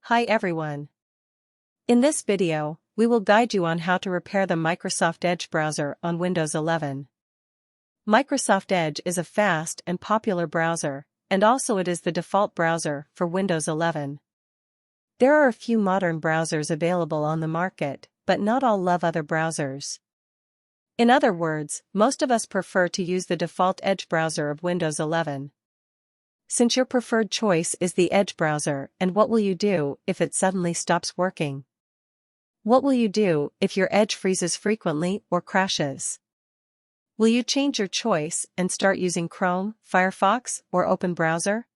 Hi everyone. In this video, we will guide you on how to repair the Microsoft Edge browser on Windows 11. Microsoft Edge is a fast and popular browser, and also it is the default browser for Windows 11. There are a few modern browsers available on the market, but not all love other browsers. In other words, most of us prefer to use the default Edge browser of Windows 11. Since your preferred choice is the Edge browser, and what will you do if it suddenly stops working? What will you do if your Edge freezes frequently or crashes? Will you change your choice and start using Chrome, Firefox, or Open Browser?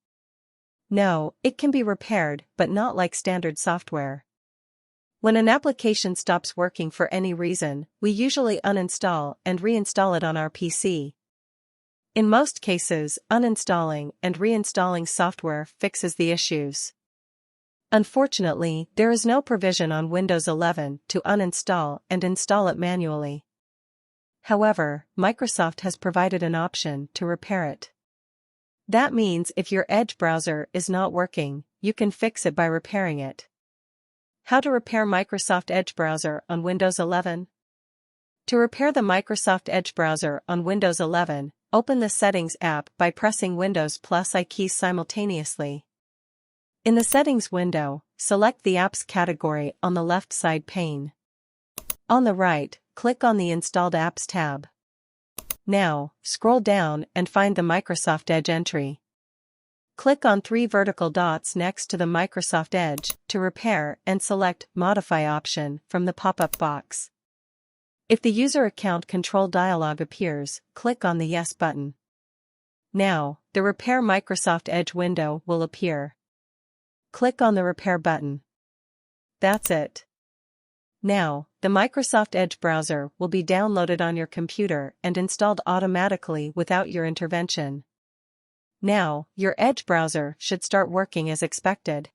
No, it can be repaired, but not like standard software. When an application stops working for any reason, we usually uninstall and reinstall it on our PC. In most cases, uninstalling and reinstalling software fixes the issues. Unfortunately, there is no provision on Windows 11 to uninstall and install it manually. However, Microsoft has provided an option to repair it. That means if your Edge browser is not working, you can fix it by repairing it. How to repair Microsoft Edge browser on Windows 11? To repair the Microsoft Edge browser on Windows 11, open the Settings app by pressing Windows plus I keys simultaneously. In the Settings window, select the Apps category on the left side pane. On the right, click on the Installed Apps tab. Now, scroll down and find the Microsoft Edge entry. Click on three vertical dots next to the Microsoft Edge to repair and select Modify option from the pop-up box. If the User Account Control dialog appears, click on the Yes button. Now, the Repair Microsoft Edge window will appear. Click on the Repair button. That's it. Now, the Microsoft Edge browser will be downloaded on your computer and installed automatically without your intervention. Now, your Edge browser should start working as expected.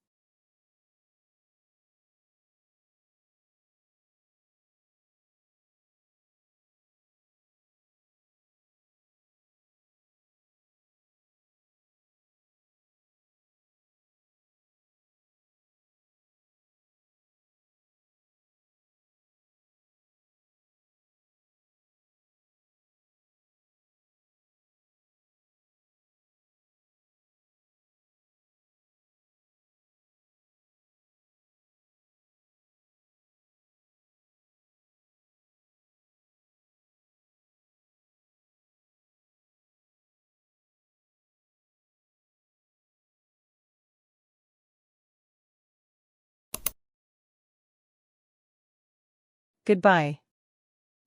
Goodbye.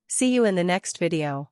See you in the next video.